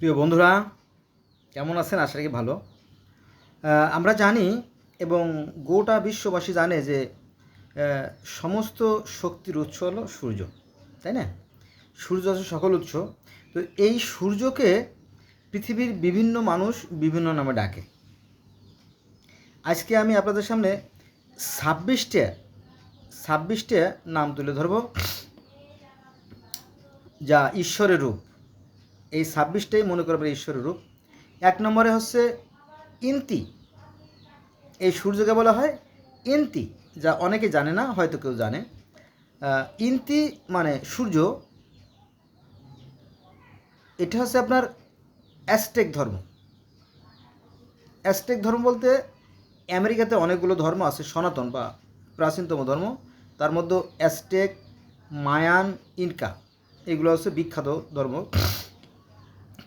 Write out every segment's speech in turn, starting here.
প্রিয় বন্ধুরা, কেমন আছেন? আশা করি ভালো। আমরা জানি এবং গোটা বিশ্ববাসী জানে যে সমস্ত শক্তির উৎস হলো সূর্য, তাই না? সূর্য হচ্ছে সকল উৎস। তো এই সূর্যকে পৃথিবীর বিভিন্ন মানুষ বিভিন্ন নামে ডাকে। আজকে আমি আপনাদের সামনে ছাব্বিশটা নাম তুলে ধরব, যা ঈশ্বরের রূপ। এই 26টাই মনে করবেন ঈশ্বরের রূপ। 1 নম্বরে হচ্ছে ইন্তি। এই সূর্যকে বলা হয় ইন্তি, যা অনেকে জানে না, হয়তো কেউ জানে। ইন্তি মানে সূর্য। এটা হচ্ছে আপনার অ্যাজটেক ধর্ম। অ্যাজটেক ধর্ম বলতে আমেরিকাতে অনেকগুলো ধর্ম আছে, সনাতন বা প্রাচীনতম ধর্ম। তার মধ্যে অ্যাজটেক, মায়ান, ইনকা, এগুলো হচ্ছে বিখ্যাত ধর্ম।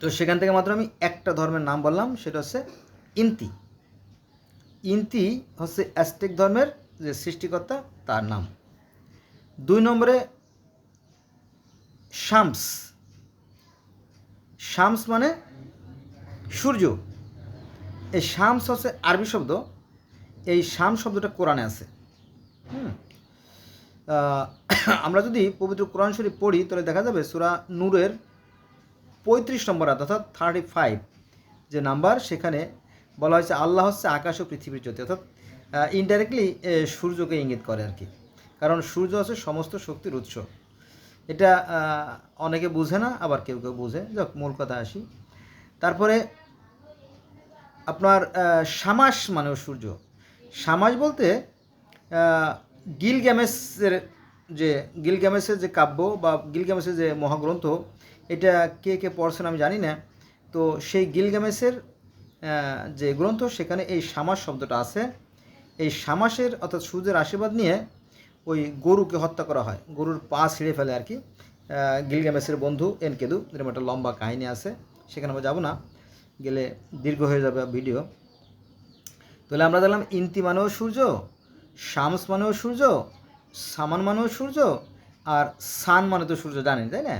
তো সেখান থেকে মাত্র আমি একটা ধর্মের নাম বললাম, সেটা হচ্ছে ইন্তি। ইন্তি হচ্ছে অ্যাজটেক ধর্মের যে সৃষ্টিকর্তা, তার নাম। 2 নম্বরে শামস। শামস মানে সূর্য। এই শামস হচ্ছে আরবি শব্দ। এই শামস শব্দটা কোরআনে আছে। আমরা যদি পবিত্র কোরআন শরীফ পড়ি তাহলে দেখা যাবে সূরা নূরের 35 নম্বর আয়াত, অর্থাৎ 35 যে নাম্বার, সেখানে বলা হয়েছে আল্লাহ হচ্ছে আকাশ ও পৃথিবীর জ্যোতি। অর্থাৎ ইনডাইরেক্টলি সূর্যকে ইঙ্গিত করে আর কি, কারণ সূর্য হচ্ছে সমস্ত শক্তির উৎস। এটা অনেকে বুঝে না, আবার কেউ কেউ বুঝে। যাক, মূল কথা আসি। তারপরে আপনার শামাস মানেও সূর্য। শামাস বলতে গিলগ্যামেসের যে কাব্য বা গিলগ্যামেসের যে মহাগ্রন্থ, এটা কে কে পড়ছেন আমি জানি না। তো সেই গিলগ্যামেসের যে গ্রন্থ, সেখানে এই শামাস শব্দটা আছে। এই শামাসের অর্থাৎ সূর্যের আশীর্বাদ নিয়ে ওই গরুকে হত্যা করা হয়, গরুর পা ছিঁড়ে ফেলে আর কি। গিলগ্যামেসের বন্ধু এনকেদু, এরকম একটা লম্বা কাহিনী আছে, সেখানে আমরা যাব না, গেলে দীর্ঘ হয়ে যাবে ভিডিও। তাহলে আমরা দেখলাম ইন্তি মানেও সূর্য, শামস মানেও সূর্য, সামান মানেও সূর্য, আর সান মানে তো সূর্য জানেন, তাই না?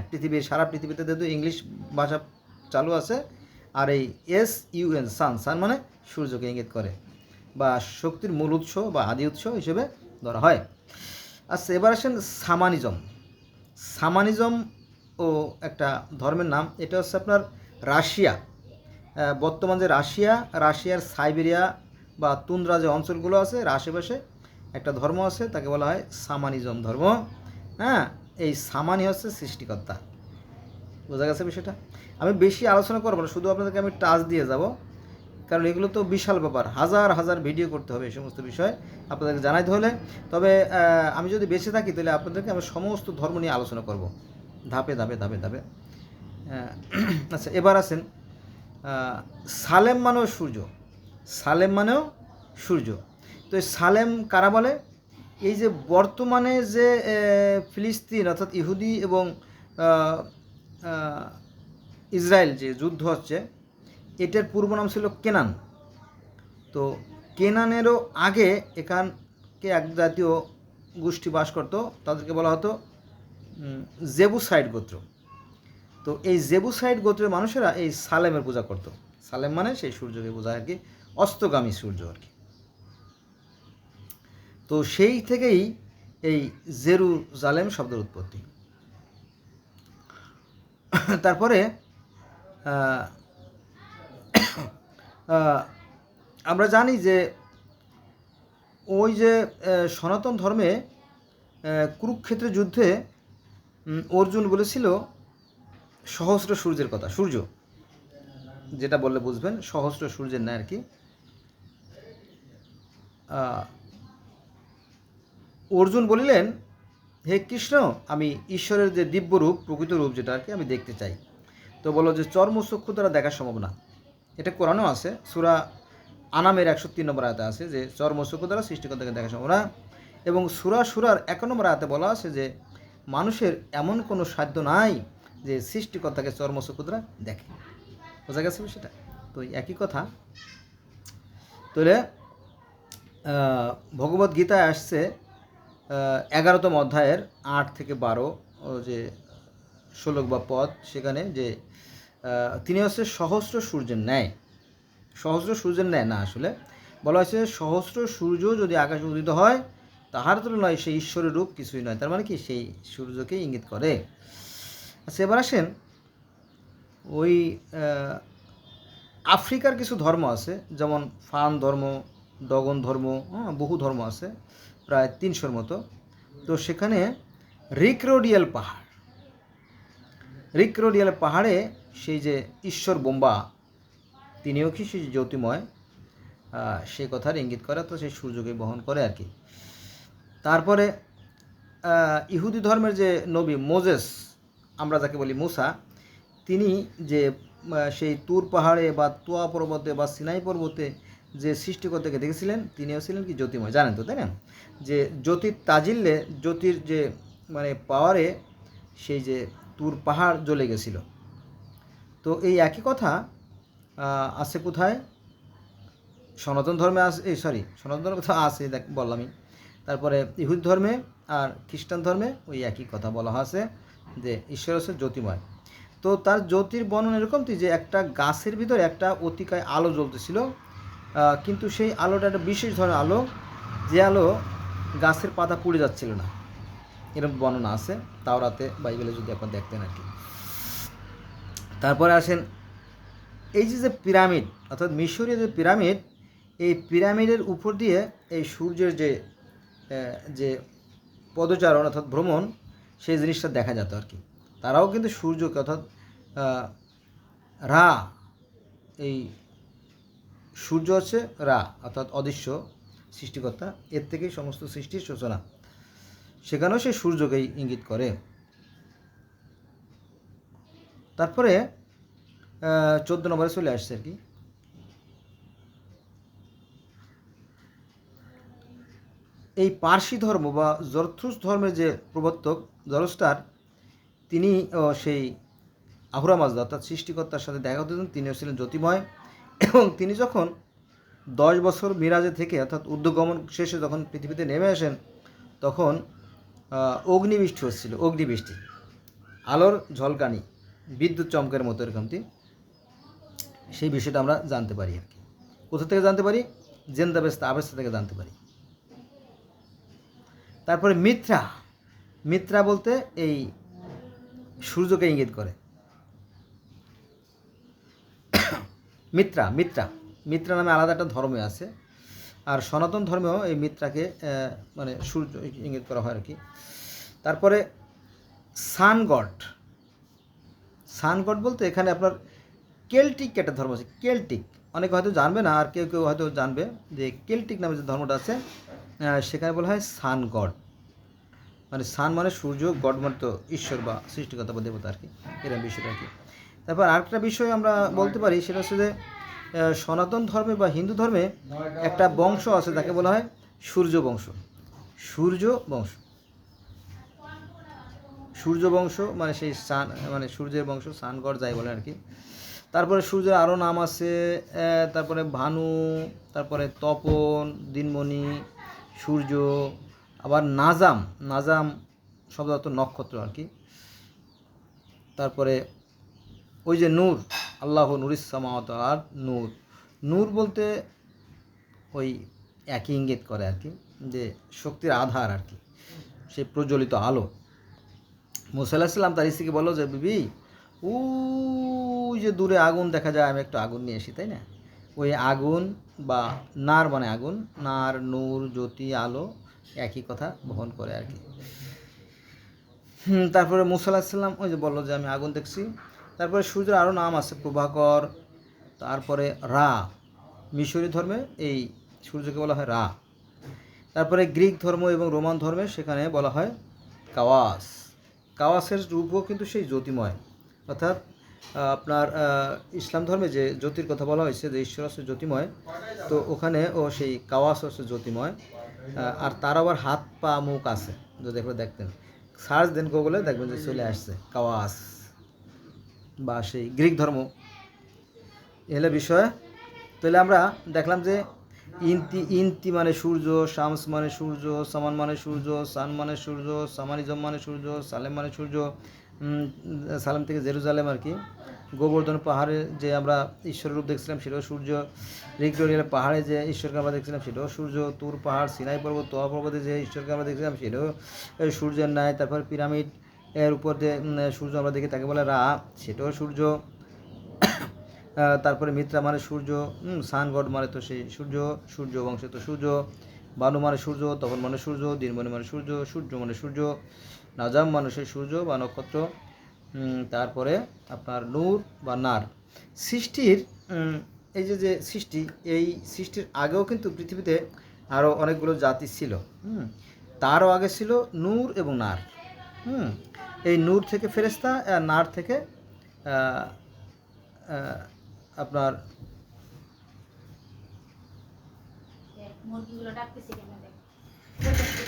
সারা পৃথিবীতে যেহেতু ইংলিশ ভাষা চালু আছে, আর এই SUN সান মানে সূর্যকে ইঙ্গিত করে বা শক্তির মূল উৎস বা আদি উৎস হিসেবে ধরা হয়। আচ্ছা, এবার আসেন সামানিজম ও একটা ধর্মের নাম। এটা হচ্ছে আপনার রাশিয়া। বর্তমান যে রাশিয়ার সাইবেরিয়া বা তুন্দ্রা যে অঞ্চলগুলো আছে, এর আশেপাশে একটা ধর্ম আছে, তাকে বলা হয় সামানিজম ধর্ম। হ্যাঁ, এই সামানি হচ্ছে সৃষ্টিকর্তা। বোঝা গেছে বিষয়টা? আমি বেশি আলোচনা করবো না, শুধু আপনাদেরকে আমি টাচ দিয়ে যাব, কারণ এগুলো তো বিশাল ব্যাপার, হাজার হাজার ভিডিও করতে হবে এই সমস্ত বিষয় আপনাদেরকে জানাইতে হলে। তবে আমি যদি বেঁচে থাকি তাহলে আপনাদেরকে আমি সমস্ত ধর্ম নিয়ে আলোচনা করব, ধাপে ধাপে ধাপে ধাপে। আচ্ছা, এবার আসেন সালেম মানেও সূর্য। সালেম মানেও সূর্য। তো এই সালেম কারা বলে? এই যে বর্তমানে যে ফিলিস্তিন অর্থাৎ ইহুদি এবং ইসরায়েল যে যুদ্ধ হচ্ছে, এটার পূর্ব নাম ছিল কেনান। তো কেনানেরও আগে এখানকে এক জাতীয় গোষ্ঠী বাস করত, তাদেরকে বলা হতো জেবুসাইড গোত্র। তো এই জেবুসাইড গোত্রের মানুষেরা এই সালেমের পূজা করত। সালেম মানে সেই সূর্যকে বোঝায় আর কি, অস্তগামী সূর্য আর কি। তো সেই থেকেই এই জেরুজালেম শব্দের উৎপত্তি। তারপরে আমরা জানি যে ওই যে সনাতন ধর্মে কুরুক্ষেত্রের যুদ্ধে অর্জুন বলেছিল সহস্র সূর্যের কথা। সূর্য যেটা বললে বুঝবেন, সহস্র সূর্যের না আর কি। অর্জুন বলিলেন, হে কৃষ্ণ, আমি ঈশ্বরের যে দিব্য রূপ, প্রকৃত রূপ যেটা আর কি, আমি দেখতে চাই। তো বলো যে চর্মচক্ষু দ্বারা দেখা সম্ভব না। এটা কোরআনেও আছে, সূরা আনামের 103 নম্বর আয়াতে আছে যে চর্মচক্ষু দ্বারা সৃষ্টিকর্তাকে দেখা সম্ভব না। এবং সুরার 1 নম্বর আয়াতে বলা আছে যে মানুষের এমন কোনো সাধ্য নাই যে সৃষ্টিকর্তাকে চর্মচক্ষু দ্বারা দেখে। বোঝা গেছে সেটা? তো একই কথা। তাহলে ভগবদ গীতায় আসছে 11তম অধ্যায়ের 8 থেকে 12 যে শ্লোক বা পদ, সেখানে যে তিনি হচ্ছে সহস্র সূর্যের ন্যায়। সহস্র সূর্যের ন্যায় না, আসলে বলা হয়েছে সহস্র সূর্য যদি আকাশে উদিত হয় তাহার তুলনায় সেই ঈশ্বরের রূপ কিছুই নয়। তার মানে কি, সেই সূর্যকে ইঙ্গিত করে। আচ্ছা, এবার আসেন ওই আফ্রিকার কিছু ধর্ম আছে, যেমন ফান ধর্ম, ডগন ধর্ম, বহু ধর্ম আছে, প্রায় 300-র মতো। তো সেখানে রিক্রোডিয়াল পাহাড়ে সেই যে ঈশ্বর বোম্বা, তিনিও কি সেই জ্যোতিময়, সে কথার ইঙ্গিত করে, তো সেই সূর্যকে বহন করে আর কি। তারপরে ইহুদি ধর্মের যে নবী মোজেস, আমরা যাকে বলি মুসা, তিনি যে সেই তুর পাহাড়ে বা তোয়া পর্বতে বা সিনাই পর্বতে যে সৃষ্টিকর্তাকে দেখেছিলেন, তিনিও ছিলেন কি জ্যোতিময়, জানেন তো, তাই না? যে জ্যোতির তাজিল্যে, জ্যোতির যে মানে পাওয়ারে সেই যে তুর পাহাড় জ্বলে গেছিল। তো এই একই কথা আছে কোথায়? সনাতন ধর্মে আছে, সনাতন ধর্মের কথা আছে, দেখ বললামই। তারপরে ইহুদি ধর্মে আর খ্রিস্টান ধর্মে ওই একই কথা বলা আছে যে ঈশ্বর হচ্ছে জ্যোতিময়। তো তার জ্যোতির বর্ণন এরকম যে একটা গাছের ভিতরে একটা অতিকায় আলো জ্বলতেছিল, কিন্তু সেই আলোটা একটা বিশেষ ধরনের আলো, যে আলো গাছের পাতা পুড়ে যাচ্ছিল না, এরকম বর্ণনা আছে তাওরাতে, বাইবেলে যদি আপনারা দেখতেন আর কি। তারপরে আসেন এই যে পিরামিড, অর্থাৎ মিশরীয় যে পিরামিড, এই পিরামিডের উপর দিয়ে এই সূর্যের যে পদচারণ অর্থাৎ ভ্রমণ, সেই জিনিসটা দেখা যেত আর কি। তারাও কিন্তু সূর্যকে অর্থাৎ রা, এই সূর্য হচ্ছে রা অর্থাৎ অদৃশ্য সৃষ্টিকর্তা, এর থেকেই সমস্ত সৃষ্টির সূচনা, সেখানেও সেই সূর্যকেই ইঙ্গিত করে। তারপরে 14 নম্বরে চলে আসছে আর কি। এই পার্সি ধর্ম বা জরথ্রুস ধর্মের যে প্রবর্তক জরস্টার, তিনি সেই আহুরা মাজদা অর্থাৎ সৃষ্টিকর্তার সাথে দেখা করতেন, তিনিও ছিলেন জ্যোতিময়। এবং তিনি যখন 10 বছর মিরাজে থেকে অর্থাৎ ঊর্ধ্বগমন শেষে যখন পৃথিবীতে নেমে আসেন, তখন অগ্নিবৃষ্টি হচ্ছিল, অগ্নিবৃষ্টি, আলোর ঝলকানি, বিদ্যুৎ চমকের মতো এরকমটি, সেই বিষয়টা আমরা জানতে পারি আর কি। কোথা থেকে জানতে পারি? জেন্দাবেস্তা আবেস্তা থেকে জানতে পারি। তারপরে মিত্রা বলতে এই সূর্যকে ইঙ্গিত করে। মিত্রা নামে আলাদা একটা ধর্ম আছে, আর সনাতন ধর্মেও এই মিত্রাকে মানে সূর্য ইঙ্গিত করা হয় আর কি। তারপরে সানগড বলতে এখানে আপনার কেল্টিক একটা ধর্ম আছে, কেল্টিক, অনেকে হয়তো জানবে না, আর কেউ হয়তো জানবে যে কেল্টিক নামে যে ধর্মটা আছে, সেখানে বলা হয় সান গড, মানে সান মানে সূর্য, গড মানে তো ঈশ্বর বা সৃষ্টিকর্তা বা দেবতা আর কি, এরকম বিষয়টা আর কি। তারপর আরেকটা বিষয় আমরা বলতে পারি, সেটা হচ্ছে যে সনাতন ধর্মে বা হিন্দু ধর্মে একটা বংশ আছে, তাকে বলা হয় সূর্য বংশ, মানে সেই সান মানে সূর্যের বংশ, সানগড় যাই বলে আর কি। তারপরে সূর্যের আরও নাম আছে, তারপরে ভানু, তারপরে তপন, দিনমণি, সূর্য, আবার নাজাম শব্দ অর্থ নক্ষত্র আর কি। তারপরে ওই যে নূর, আল্লাহ নুরিস সামাওয়াত আর নূর বলতে ওই একই ইঙ্গিত করে আর কি, যে শক্তির আধার আর কি, সেই প্রজ্বলিত আলো। মুসা আলাইহিস সালাম তার স্ত্রীকে বলল যে বিবি, ওই যে দূরে আগুন দেখা যায়, আমি একটু আগুন নিয়ে আসি, তাই না? ওই আগুন বা নার মানে আগুন, নার, নূর, জ্যোতি, আলো একই কথা বহন করে আর কি। তারপরে মুসা আলাইহিস সালাম ওই যে বললো যে আমি আগুন দেখছি। তারপরে সূর্যের আরও নাম আছে, প্রভাকর, তারপরে রা, মিশরীয় ধর্মে এই সূর্যকে বলা হয় রা। তারপরে গ্রিক ধর্ম এবং রোমান ধর্মে সেখানে বলা হয় কাওয়াসের রূপও কিন্তু সেই জ্যোতিময়, অর্থাৎ আপনার ইসলাম ধর্মে যে জ্যোতির কথা বলা হয়েছে যে ঈশ্বর হচ্ছে জ্যোতিময়, তো ওখানে ও সেই কাওয়াস হচ্ছে জ্যোতিময়। আর তার আবার হাত পা মুখ আছে, যদি একবার দেখতেন, সার্চ দেন গুগলে দেখবেন যে চলে আসছে কাওয়াস বা সেই গ্রিক ধর্ম, এলে বিষয়। তাহলে আমরা দেখলাম যে ইন্তি মানে সূর্য, শামস মানে সূর্য, সামান মানে সূর্য, সান মানে সূর্য, সামানিজম মানে সূর্য, সালেম মানে সূর্য, সালাম থেকে জেরুজালেম আর কি। গোবর্ধন পাহাড়ে যে আমরা ঈশ্বরের রূপ দেখছিলাম সেটাও সূর্য। রিগডোরিয়াল পাহাড়ে যে ঈশ্বরকে আমরা দেখছিলাম সেটাও সূর্য। তুর পাহাড়, সিনাই পর্বত, তোয়া পর্বতে যে ঈশ্বরকে আমরা দেখছিলাম সেটাও সূর্যের ন্যায়। তারপর পিরামিড এর উপর যে সূর্য আমরা দেখি তাকে বলে রা, সেটাও সূর্য। তারপরে মিত্রা মানে সূর্য, সান গড মানে তো সেই সূর্য, সূর্য বংশে তো সূর্য। বানু মানে সূর্য, তপন মানে সূর্য, দিনমণি মানে সূর্য, সূর্য মানে সূর্য, নাজাম মানে সেই সূর্য বা নক্ষত্র। তারপরে আপনার নূর বা নার। সৃষ্টির এই যে সৃষ্টি, এই সৃষ্টির আগেও কিন্তু পৃথিবীতে আরও অনেকগুলো জাতি ছিল। তারও আগে ছিল নূর এবং নার। এই নূর থেকে ফেরেশতা, আর নার থেকে আপনার মুরগিগুলো ডাকতেছে কেন দেখ।